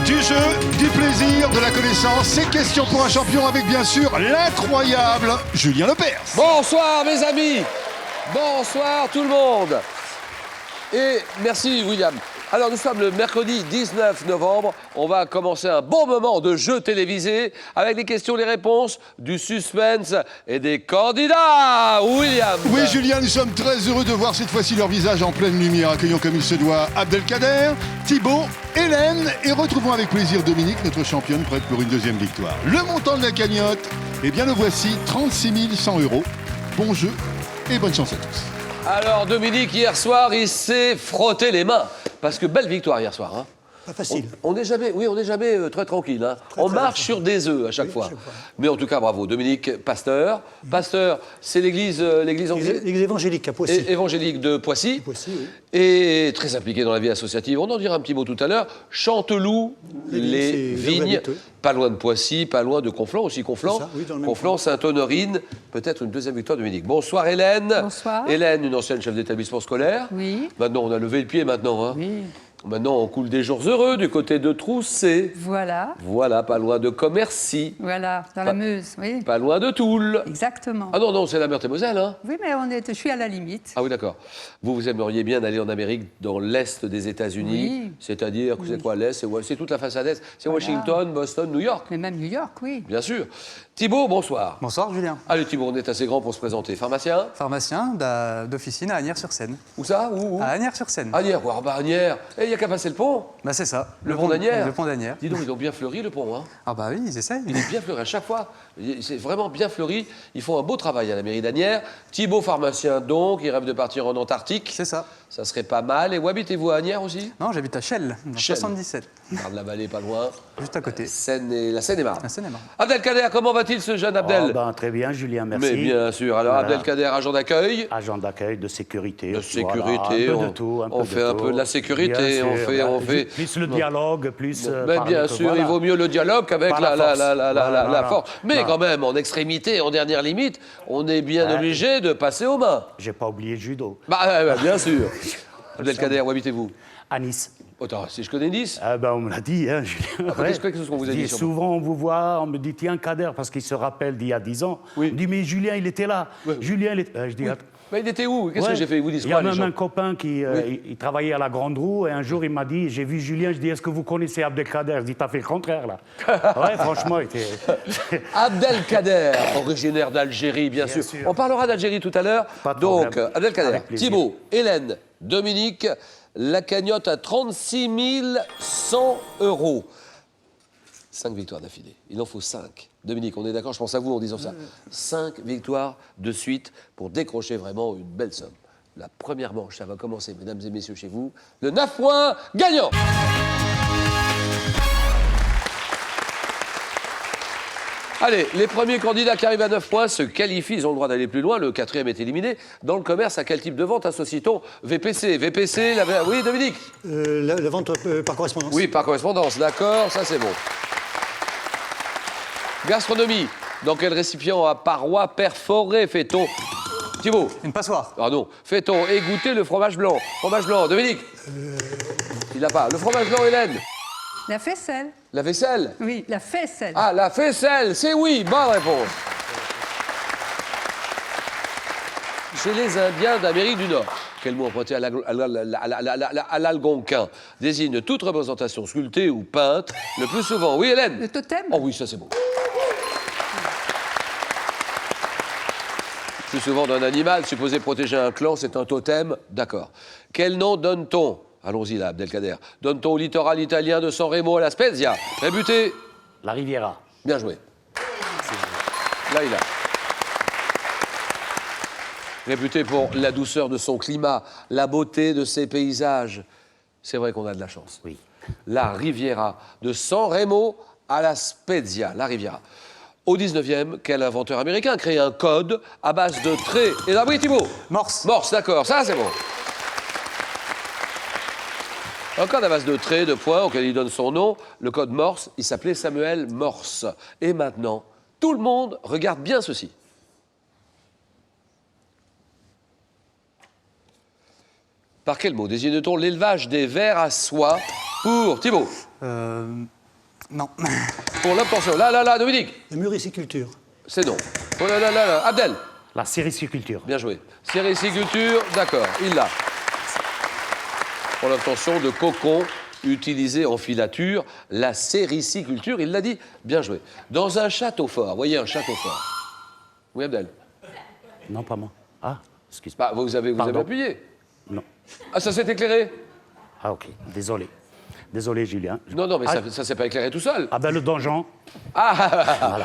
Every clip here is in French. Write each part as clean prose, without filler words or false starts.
Du jeu, du plaisir, de la connaissance, c'est question pour un champion avec bien sûr l'incroyable Julien Lepers. Bonsoir mes amis, bonsoir tout le monde. Et merci William. Alors nous sommes le mercredi 19 novembre, on va commencer un bon moment de jeu télévisé avec les questions, les réponses, du suspense et des candidats. William. Oui Julien, nous sommes très heureux de voir cette fois-ci leur visage en pleine lumière. Accueillons comme il se doit Abdelkader, Thibaut, Hélène et retrouvons avec plaisir Dominique, notre championne prête pour une deuxième victoire. Le montant de la cagnotte, eh bien le voici, 36 100 €. Bon jeu et bonne chance à tous. Alors Dominique, hier soir, il s'est frotté les mains. Parce que belle victoire hier soir. Hein. Pas facile. On n'est jamais, très tranquille. Hein. On marche sur des œufs à chaque fois. Mais en tout cas, bravo. Dominique Pasteur. Pasteur, c'est l'église anglaise. L'église évangélique à Poissy. Évangélique de Poissy. Poissy, oui. Et très impliqué dans la vie associative. On en dira un petit mot tout à l'heure. Chanteloup, les vignes. Pas loin de Poissy, pas loin de Conflans aussi. Conflans, oui, dans le même Conflans, Sainte-Honorine. Peut-être une deuxième victoire, Dominique. Bonsoir Hélène. Bonsoir. Hélène, une ancienne chef d'établissement scolaire. Oui. Maintenant, on a levé le pied maintenant. Hein. Oui. Maintenant, on coule des jours heureux du côté de Troussé. Voilà. Voilà, pas loin de Commercy. Voilà, dans la Meuse, oui. Pas loin de Toul. Exactement. Ah non, c'est la Meurthe-et-Moselle, hein. Oui, mais je suis à la limite. Ah oui, d'accord. Vous aimeriez bien aller en Amérique, dans l'Est des États-Unis. Oui. C'est-à-dire, c'est quoi l'Est? C'est toute la façade Est. C'est Voilà. Washington, Boston, New York. Mais même New York, oui. Bien sûr. Thibaut, bonsoir. Bonsoir Julien. Allez Thibaut, on est assez grand pour se présenter. Pharmacien? Pharmacien d'officine à Agnières-sur-Seine. Où ça? Où À Agnières-sur-Seine. Agnières, ah bah Agnières. Et il n'y a qu'à passer le pont. Bah c'est ça. Le pont d'Agnières. Le pont d'Agnières. Dis donc, ils ont bien fleuri le pont, hein. Ah bah oui, ils essayent. Il est bien fleuri à chaque fois. C'est vraiment bien fleuri. Ils font un beau travail à la mairie d'Agnières. Thibaut, pharmacien donc, il rêve de partir en Antarctique. C'est ça. Ça serait pas mal. Et où habitez-vous à Agnières aussi? Non, j'habite à Chelles, dans Chelles. 77. Marne-la-Vallée, pas loin. Juste à côté. La Seine-et-Marne. La Seine-et-Marne. Abdelkader, comment va-t-il ce jeune Abdel? Très bien, Julien, merci. Mais bien sûr. Alors, Voilà. Abdelkader, agent d'accueil. Agent d'accueil, de sécurité. De sécurité, voilà, un peu de tout. on fait un peu de la sécurité, Bien sûr, on fait. Plus le dialogue, plus. Mais parler bien que sûr, voilà. il vaut mieux le dialogue qu'avec Par la la force. force. Mais quand même, en extrémité, en dernière limite, on est bien obligé de passer aux mains. J'ai pas oublié le judo. Bah, bien sûr. Abdelkader, où habitez-vous? À Nice. Attends, si je connais Nice. On me l'a dit, hein, Julien. Qu'est-ce qu'on vous a dit sur moi? Souvent, on vous voit, on me dit, tiens, Kader, parce qu'il se rappelle d'il y a 10 ans. Oui. On me dit, mais Julien, il était là. Oui. Julien, il était. Je dis, attends. Mais il était où? Qu'est-ce que j'ai fait? Ils vous disent Il y a quoi, les même gens? un copain qui il travaillait à la Grande Roue et un jour il m'a dit, j'ai vu Julien, je dis, est-ce que vous connaissez Abdelkader? Je dis, t'as fait le contraire là. Ouais, franchement, il était. Abdelkader, originaire d'Algérie, bien sûr. On parlera d'Algérie tout à l'heure. Pas de Donc, problème. Abdelkader, Avec plaisir. Thibaut, Hélène, Dominique, la cagnotte à 36 100 €. 5 victoires d'affilée. Il en faut 5. Dominique, on est d'accord, je pense à vous en disant ça. 5 victoires de suite pour décrocher vraiment une belle somme. La première manche, ça va commencer, mesdames et messieurs, chez vous. Le 9 points gagnant. Allez, les premiers candidats qui arrivent à 9 points se qualifient, ils ont le droit d'aller plus loin, le quatrième est éliminé. Dans le commerce, à quel type de vente associe-t-on VPC? Oui, Dominique? La vente par correspondance. Oui, par correspondance, d'accord, ça c'est bon. Gastronomie, dans quel récipient à parois perforées fait-on... Thibaut? Une passoire. Pardon. Fait-on égoutter le fromage blanc? Fromage blanc, Dominique? Il n'a pas. Le fromage blanc, Hélène? La faisselle. La vaisselle? Oui, la faisselle. Ah, la faisselle, c'est oui, bonne réponse. Chez les Indiens d'Amérique du Nord, quel mot emprunté à l'algonquin désigne toute représentation sculptée ou peinte, le plus souvent? Oui, Hélène? Le totem. Oh oui, ça c'est bon. Plus souvent d'un animal supposé protéger un clan, c'est un totem, d'accord. Quel nom donne-t-on? Allons-y là, Abdelkader. Donne-t-on au littoral italien de San Remo à la Spezia? Réputé? La Riviera. Bien joué. Là, il a. Réputé pour la douceur de son climat, la beauté de ses paysages. C'est vrai qu'on a de la chance. Oui. La Riviera, de San Remo à la Spezia, la Riviera. Au 19e, quel inventeur américain a créé un code à base de traits? Et là, oui, Thibaut? Morse. Morse, d'accord, ça c'est bon. Un code à base de traits, de points, auquel il donne son nom, le code Morse, il s'appelait Samuel Morse. Et maintenant, tout le monde regarde bien ceci. Par quel mot désigne-t-on l'élevage des vers à soie pour Thibaut? Non. Pour l'obtention. Là, Dominique. La muriciculture. C'est non. Oh là. Abdel. La sériciculture. Bien joué. Sériciculture, d'accord, il l'a. Pour l'obtention de cocons utilisés en filature, la sériciculture, il l'a dit, bien joué. Dans un château fort, voyez un château fort. Oui, Abdel. Non, pas moi. Ah, excuse-moi. Bah, vous avez Pardon. appuyé. Non. Ah, ça s'est éclairé? Ah, ok. Désolé. Désolé, Julien. Non, mais Ah, ça s'est pas éclairé tout seul. Ah ben, le donjon. Ah,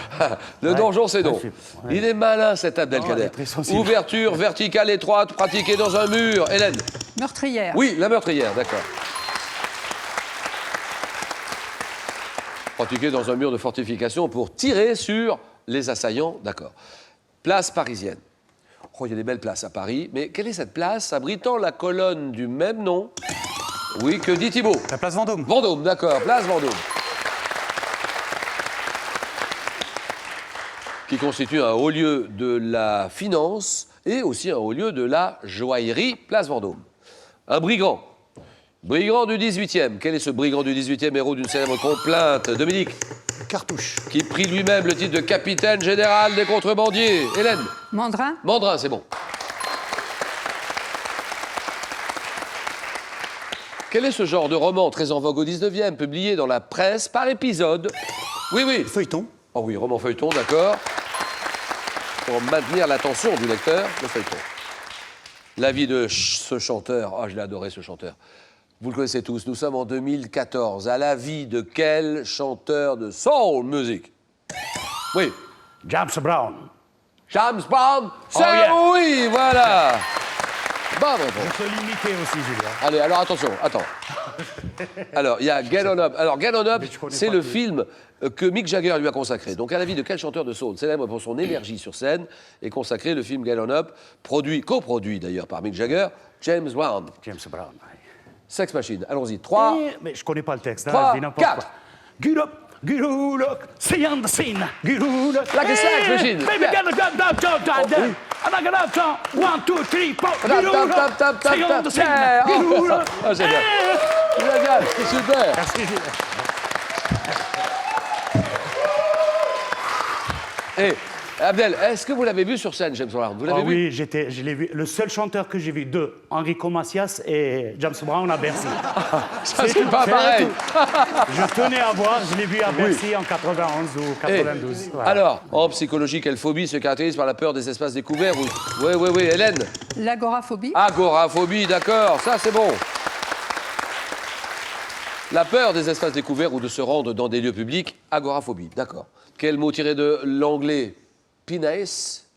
le Ouais. donjon, c'est non. Ouais, c'est- Il est malin, cet Abdelkader. il est très sensible. Ouverture verticale étroite pratiquée dans un mur. Hélène. Meurtrière. Oui, la meurtrière, d'accord. Pratiquée dans un mur de fortification pour tirer sur les assaillants, d'accord. Place parisienne. Oh, il y a des belles places à Paris, mais quelle est cette place abritant la colonne du même nom? Oui, que dit Thibault? La place Vendôme. Vendôme, d'accord, place Vendôme. Qui constitue un haut lieu de la finance et aussi un haut lieu de la joaillerie, place Vendôme. Un brigand. Brigand du 18e. Quel est ce brigand du 18e, héros d'une célèbre complainte? Dominique, Cartouche. qui prit lui-même le titre de capitaine général des contrebandiers. Hélène, Mandrin. Mandrin, c'est bon. Quel est ce genre de roman très en vogue au 19e, publié dans la presse par épisode? Oui. Feuilleton. Oh oui, roman feuilleton, d'accord. Pour maintenir l'attention du lecteur, le feuilleton. La vie de ce chanteur, je l'ai adoré ce chanteur. Vous le connaissez tous, nous sommes en 2014. À la vie de quel chanteur de soul music? Oui, James Brown. James Brown. C'est yeah. oui, voilà. Bonne réponse. Je peux l'imiter aussi, Julien. Allez, alors attention, attends. Alors, il y a Get On Up. Alors, Get On Up, Mais je connais c'est pas le tout. film que Mick Jagger lui a consacré. Donc, à la vie de quel chanteur de soul, célèbre pour son énergie sur scène, est consacré le film Get On Up, coproduit d'ailleurs par Mick Jagger, James Brown. James Brown. ouais. Sex Machine. Allons-y. 3. Mais je connais pas le texte. Trois, je dis n'importe quatre. quoi. Get up, get up, see on the scene, get up. Like a Sex Machine. Baby, Yeah. get down. And I get up, down. 1, 2, 3, 4. Tap, Get tap, tap, up, tap, see on tap, the scene, yeah. get Oh, up. ah, génial. Génial, super. Merci, Julien. Et Abdel, est-ce que vous l'avez vu sur scène, James Brown? Vous l'avez Ah vu? oui, je l'ai vu. Le seul chanteur que j'ai vu de Enrico Macias et James Brown à Bercy. Ça, c'est tout, pas c'est pareil. Je tenais à voir, je l'ai vu à Bercy en 91 ou Et, 92. voilà. alors, en psychologie, quelle phobie se caractérise par la peur des espaces découverts? Oui, Hélène. L'agoraphobie. Agoraphobie, d'accord, ça c'est bon. La peur des espaces découverts ou de se rendre dans des lieux publics, agoraphobie, d'accord. Quel mot tiré de l'anglais pinnace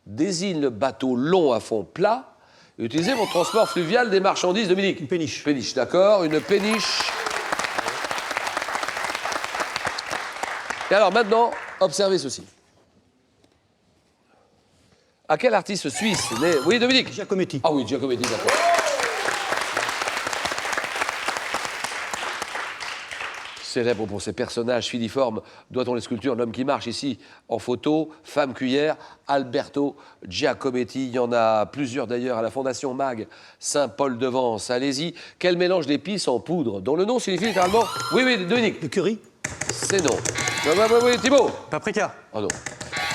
désigne le bateau long à fond plat utilisé pour le transport fluvial des marchandises, Dominique? Une péniche. Péniche, d'accord, une péniche. Et alors maintenant, observez ceci. À quel artiste suisse né... Oui, Dominique? Giacometti. Ah oui, Giacometti, d'accord. Célèbre pour ses personnages filiformes, doit-on les sculptures, l'homme qui marche ici en photo, femme cuillère, Alberto Giacometti. Il y en a plusieurs d'ailleurs à la Fondation Mag, Saint-Paul-de-Vence. Allez-y. Quel mélange d'épices en poudre, dont le nom signifie littéralement... Oui, Dominique, Le curry. c'est non. Oui, Thibault. Paprika. Oh non.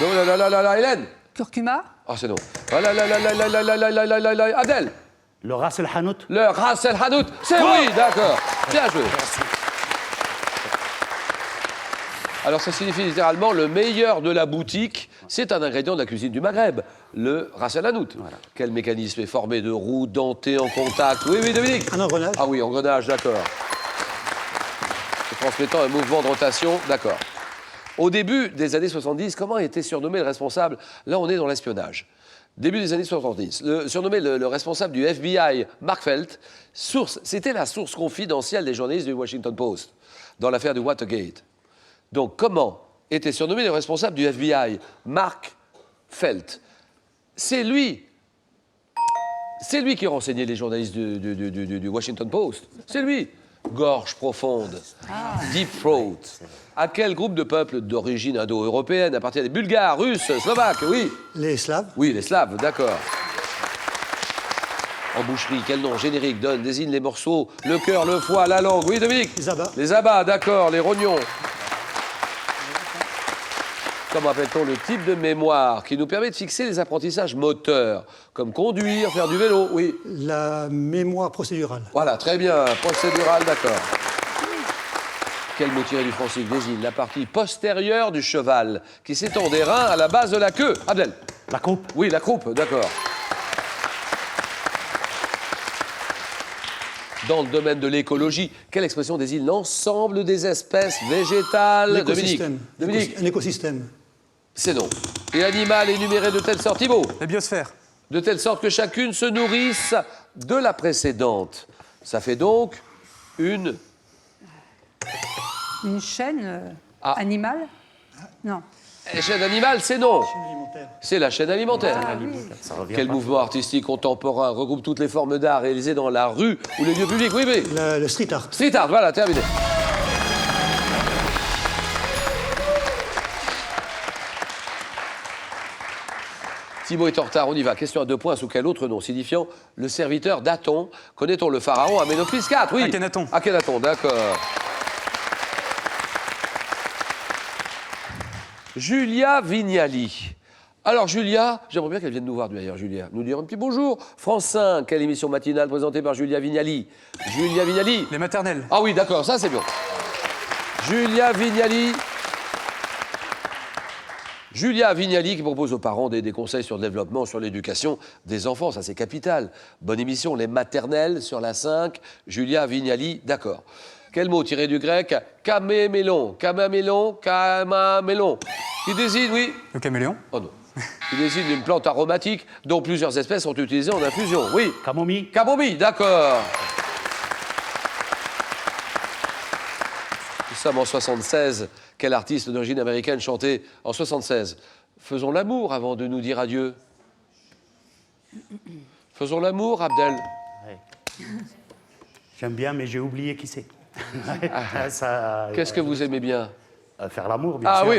Non, là, Hélène. Curcuma. Ah, c'est non. Ah là, Adèle. Le Ras El Hanout. Le Ras El Hanout. C'est oui, d'accord. Bien joué. Alors, ça signifie littéralement le meilleur de la boutique. C'est un ingrédient de la cuisine du Maghreb, le Ras El Hanout. Voilà. Quel mécanisme est formé de roues dentées en contact? Oui, Dominique. Un engrenage. Ah oui, engrenage, d'accord. Transmettant un mouvement de rotation, d'accord. Au début des années 70, comment était surnommé le responsable? Là, on est dans l'espionnage. Début des années 70, surnommé le responsable du FBI, Mark Felt, c'était la source confidentielle des journalistes du Washington Post dans l'affaire du Watergate. Donc, comment était surnommé le responsable du FBI, Mark Felt? C'est lui qui renseignait les journalistes du Washington Post. C'est lui. Gorge profonde, deep throat. À quel groupe de peuples d'origine indo-européenne appartiennent les Bulgares, Russes, Slovaques? Oui. Les Slaves. Oui, les Slaves, d'accord. En boucherie, quel nom générique désigne les morceaux, le cœur, le foie, la langue? Oui, Dominique. Les abats. Les abats, d'accord, les rognons. Comment appelle-t-on le type de mémoire qui nous permet de fixer les apprentissages moteurs, comme conduire, faire du vélo? Oui. La mémoire procédurale. Voilà, très bien. Procédural, d'accord. Quel mot tiré du francique désigne la partie postérieure du cheval qui s'étend des reins à la base de la queue? Abdel? La coupe. Oui, la croupe, d'accord. Dans le domaine de l'écologie, quelle expression désigne l'ensemble des espèces végétales? Dominique? L'écosystème. Dominique? Un écosystème. C'est non. Et l'animal est numéré de telle sorte, Thibaut? La biosphère. De telle sorte que chacune se nourrisse de la précédente. Ça fait donc une... Une chaîne animale? Non. chaîne animale, c'est non. Alimentaire. C'est la chaîne alimentaire. Ça revient Quel pas. mouvement artistique contemporain regroupe toutes les formes d'art réalisées dans la rue ou les lieux publics? Oui, mais... Le street art. Street art, voilà, terminé. Thibaut est en retard, on y va. Question à 2 points, sous quel autre nom signifiant le serviteur d'Aton? Connaît-on le pharaon Aménophis IV? Oui. Akhenaton. Akhenaton, d'accord. Julia Vignali. Alors Julia, j'aimerais bien qu'elle vienne nous voir d'ailleurs, Julia. Nous dire un petit bonjour. France 5, quelle émission matinale présentée par Julia Vignali? Julia Vignali. Les maternelles. Ah oui, d'accord, ça c'est bien. Julia Vignali. Julia Vignali qui propose aux parents des conseils sur le développement, sur l'éducation des enfants, ça c'est capital. Bonne émission, les maternelles sur la 5. Julia Vignali, d'accord. Quel mot tiré du grec? Camamélon, camamélon, camamélon. Qui désigne, oui? Le caméléon. Oh non. Qui désigne une plante aromatique dont plusieurs espèces sont utilisées en infusion. Oui. Camomille. Camomille, d'accord. Nous sommes en 76. Quel artiste d'origine américaine chantait en 76? Faisons l'amour avant de nous dire adieu. Faisons l'amour, Abdel. J'aime bien, mais j'ai oublié qui c'est. Ça, Qu'est-ce que vous aimez bien? faire l'amour, bien Ah sûr. oui,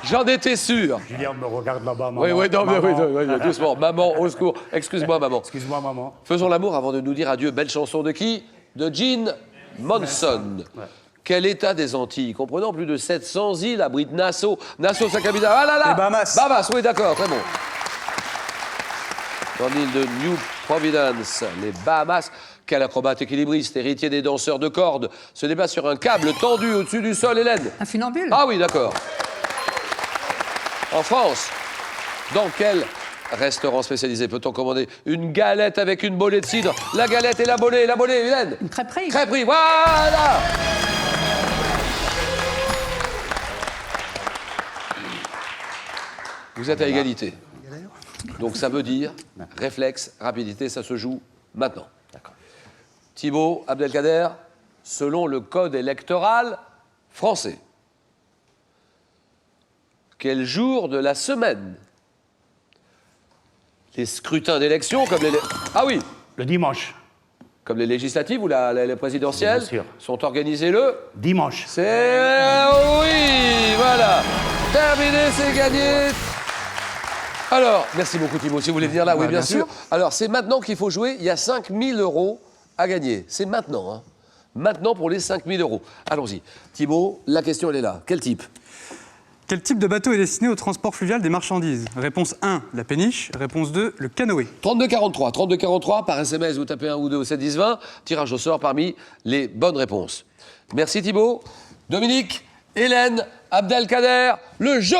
j'en étais sûr. Julien me regarde là-bas, maman. Oui, non, mais Maman. oui, doucement. Maman, au secours. Excuse-moi, maman. Excuse-moi, maman. Faisons l'amour avant de nous dire adieu. Belle chanson de qui? De Gene Monson. Quel état des Antilles, comprenant plus de 700 îles, abrite Nassau? Nassau, sa capitale. Ah là là! Les Bahamas. Bahamas, oui, d'accord, très bon. Dans l'île de New Providence, les Bahamas, quel acrobate équilibriste, héritier des danseurs de cordes, se déplace sur un câble tendu au-dessus du sol, Hélène? Un funambule? Ah oui, d'accord. En France, dans quel restaurant spécialisé peut-on commander une galette avec une bolée de cidre? La galette et la bolée, Hélène? Une crêperie? Crêperie, voilà! Vous êtes à égalité. Donc ça veut dire réflexe, rapidité, ça se joue maintenant. Thibaut, Abdelkader, selon le code électoral français, quel jour de la semaine les scrutins d'élection, comme les... Ah oui, Le dimanche. comme les législatives ou les présidentielles, Bien sûr. sont organisés le... Dimanche. C'est... Oui, voilà. Terminé, c'est gagné. Alors, merci beaucoup Thibaut, si vous voulez venir là, oui, bien sûr. Alors, c'est maintenant qu'il faut jouer, il y a 5 000 € à gagner. C'est maintenant, hein. Maintenant pour les 5 000 €. Allons-y. Thibaut, la question, elle est là. Quel type? Quel type de bateau est destiné au transport fluvial des marchandises? Réponse 1, la péniche. Réponse 2, le canoë. 3243. 3243, par SMS, vous tapez 1 ou 2 au 7 10 20. Tirage au sort parmi les bonnes réponses. Merci Thibaut. Dominique, Hélène, Abdelkader, le jeu.